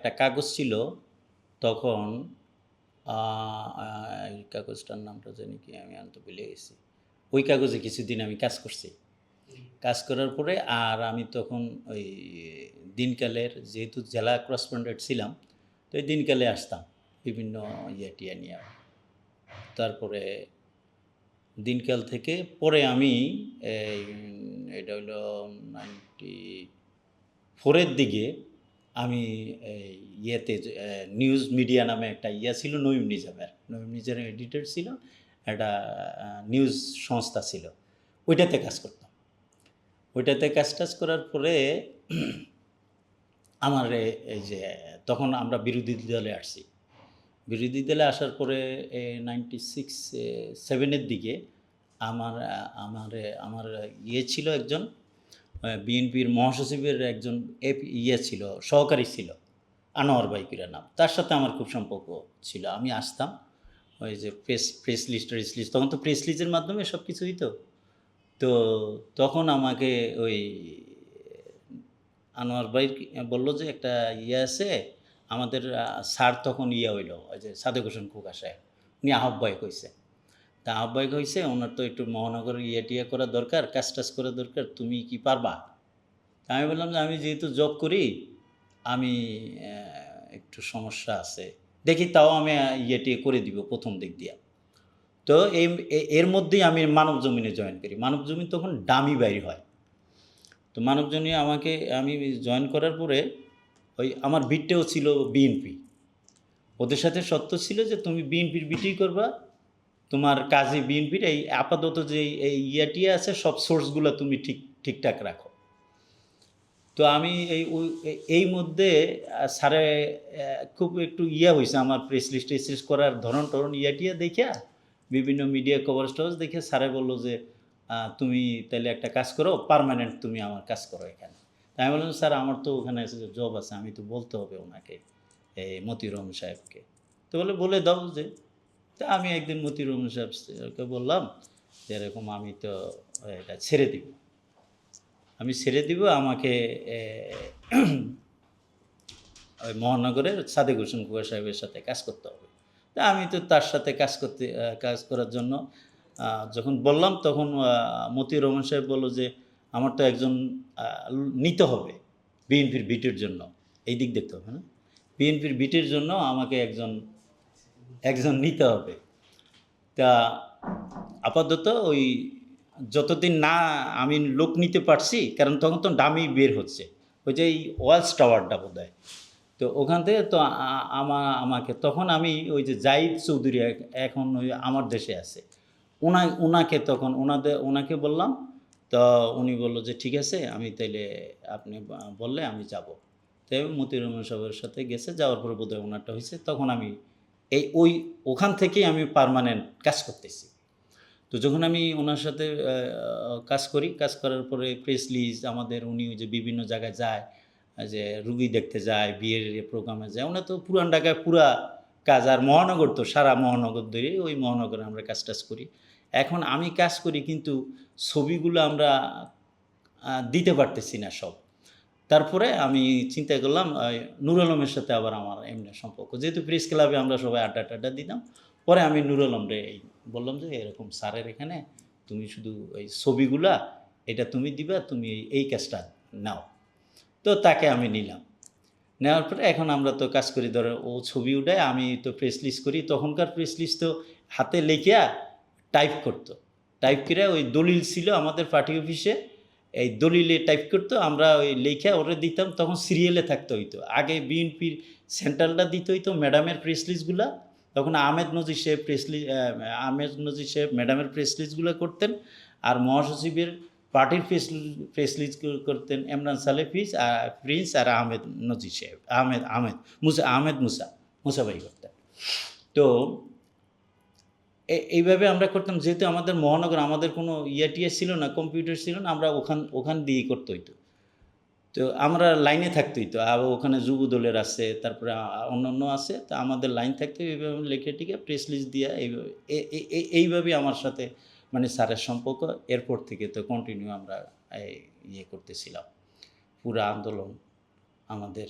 একটা কাগজ ছিল তখন আ আ এই কাগজটার নামটা জানি কি আমি তো ভুলে গেছি। ওই কাগজে কিছুদিন আমি কাজ করছি। কাজ করার পরে আর আমি তখন ওই দিনকালের যেহেতু জেলা করেসপন্ডেন্ট ছিলাম, তো এই দিনকালে আসতাম বিভিন্ন ইয়ে-টিয়ে নিয়া। তারপরে দিনকাল থেকে পরে আমি এই এটা হইলো 94 এর দিকে আমি এই ইয়েতে যে নিউজ মিডিয়া নামে একটা ইয়া ছিল নঈম নিজামের। নঈম নিজামের এডিটর ছিল। একটা নিউজ সংস্থা ছিল। ওইটাতে কাজ করতাম। ওইটাতে কাজ-টাজ করার পরে আমার এই যে তখন আমরা বিরোধী দলে আসছি। বিরোধী দলে আসার পরে 96 7 এর দিকে আমার আমার ইয়ে ছিল একজন বিএনপির মহাসচিবের একজন ইয়ে ছিল, সহকারী ছিল। আনোয়ার ভাই কইরা নাম। তার সাথে আমার খুব সম্পর্ক ছিল। আমি আসতাম। ওই যে প্রেস লিস্ট তখন তো প্রেস লিজের মাধ্যমে সবকিছু হইতো। তো তখন আমাকে ওই আনোয়ার ভাই বলল যে, "একটা ইয়ে আছে, আমাদের স্যার তখন ইয়ে হইল, ওই যে সাদেক হোসেন খোকা সাহেব। উনি আহ্বায়ক হইছে। তা আহ্বায়ক হইছে, উনার তো একটু মহানগরের ইয়ে-টিয়ে করা দরকার, কাজ-টাজ করা দরকার। তুমি কি পারবা?" তা আমি বললাম যে, "আমি যেহেতু জব করি, আমি অ্যা একটু সমস্যা আছে। দেখি তাও আমি ইয়ে-টিয়ে করে দিব ১ম দিক দিয়া।" তো এর মধ্যেই আমি মানবজমিনে জয়েন করি। মানবজমিন তখন ডামি বাইর হয়। তো মানবজমিনে আমি জয়েন করার পরে ওই আমার বিটটাও ছিল বিএনপি। ওদের সাথে শর্ত ছিল যে, "তুমি বিএনপির বিটই করবা। তোমার কাজে বিএনপির এই আপাতত যে এই ইয়ে-টিয়ে আছে সব সোর্সগুলা তুমি ঠিকঠাক রাখো।" তো আমি এই মধ্যে স্যারে খুব একটু ইয়া হইছে আমার প্রেস লিস্ট করার ধরন-টরন ইয়া-টিয়া দেইখা, বিভিন্ন মিডিয়া কভারেজ-টভারেজ দেখে স্যারে বলল যে, তুমি তাইলে একটা কাজ করো, পার্মানেন্ট তুমি আমার কাজ করো এখানে।" তা আমি বললাম, "স্যার আমার তো ওখানে জব আছে, আমি তো বলতে হবে ওনাকে, এই মতিউর রহমান সাহেবকে।" তো বলে, "বলে দাও যে।" তা আমি একদিন মতিউর রহমান সাহেবকে বললাম যে, "এরকম আমি তো এটা ছেড়ে দিব। আমি ছেড়ে দিব আমাকে এ ওই মহানগরের সাদেক হোসেন খোকা সাহেবের সাথে কাজ করতে হবে।" তা আমি তো তার সাথে কাজ করার জন্য যখন বললাম তখন মতিউর রহমান সাহেব বলল যে, "আমার তো একজন আ নিতে হবে বিএনপির বিটের জন্য। এই দিক দেখতে হবে না? বিএনপির বিটের জন্য আমাকে একজন নিতে হবে।" তা আপাতত ওই যতদিন না আমি লোক নিতে পারছি, কারণ তখন তো ডামি বের হচ্ছে। ওই যে এই ওয়াচ টাওয়ারটা বোধহয়। তো ওখান থেকে তো আমাকে তখন আমি ওই যে জাহিদ চৌধুরী এখন ওই আমার দেশে আছে। উনাকে তখন উনাকে বললাম। তো উনি বলল যে, "ঠিক আছে, আমি তাইলে আপনি বললে আমি যাবো।" তো মতিউর রহমান সাহেবের সাথে গেছে। যাওয়ার পরে বোধহয় উনারটা হইছে। তখন আমি ওখান থেকেই আমি পার্মানেন্ট কাজ করতেছি। তো যখন আমি উনার সাথে কাজ করি, কাজ করার পরে প্রেস রিলিজ আমাদের উনি ওই যে বিভিন্ন জায়গায় যায়, যে রুগী দেখতে যায়, বিয়ের প্রোগ্রামে যায়। উনার তো পুরান ঢাকায় পুরা কাজ। আর মহানগর তো সারা মহানগর ধরে ওই মহানগরে আমরা কাজ-টাজ করি। এখন আমি কাজ করি কিন্তু ছবিগুলো আমরা দিতে পারতেছি না সব। তারপরে আমি চিন্তা করলাম নূর আলমের সাথে আবার আমার এমনি সম্পর্ক। যেহেতু প্রেস ক্লাবে আমরা সবাই আড্ডা-টাড্ডা দিতাম। পরে আমি নূর আলমরে বললাম যে, "এরকম স্যারের এখানে তুমি শুধু এই ছবিগুলা এটা তুমি দিবা, তুমি এই কাজটা নাও।" তো তাকে আমি নিলাম। নেওয়ার পরে এখন আমরা তো কাজ করি ধরো ও ছবি উঠায়, আমি তো প্রেস লিস্ট করি। তখনকার প্রেস লিস্ট তো হাতে লেখিয়া টাইপ করত। টাইপ কইরা ওই দলিল ছিল আমাদের পার্টি অফিসে। এই দলিলে টাইপ করত। আমরা ওই লেইখা ওরে দিতাম। তখন সিরিয়ালে থাকতে হইতো। আগে বিএনপির সেন্ট্রালটা দিতে হইতো ম্যাডামের প্রেস লিস্টগুলা। তখন আহমেদ নজির সাহেব ম্যাডামের প্রেস লিস্টগুলা করতেন। আর মহাসচিবের পার্টির প্রেস লিস্ট করতেন এমরান সালেহ প্রিন্স আর আহমেদ নজির সাহেব। আহমেদ মুসা ভাই করতেন। তো এইভাবে আমরা করতাম। যেহেতু আমাদের মহানগর আমাদের কোনো ইয়ে-টিয়ে ছিল না, কম্পিউটার ছিল না, আমরা ওখান দিয়েই করতে হইতো। তো আমরা লাইনে থাকতে হইতো। ওখানে যুবদলের আছে, তারপরে অন্যান্য আছে। তো আমাদের লাইন থাকতে এইভাবে লিখে-টিখে প্রেস লিস্ট দিয়া এইভাবেই আমার সাথে মানে স্যারের সম্পর্ক। এরপর থেকে তো কন্টিনিউ আমরা ইয়ে করতেছিলাম। পুরা আন্দোলন আমাদের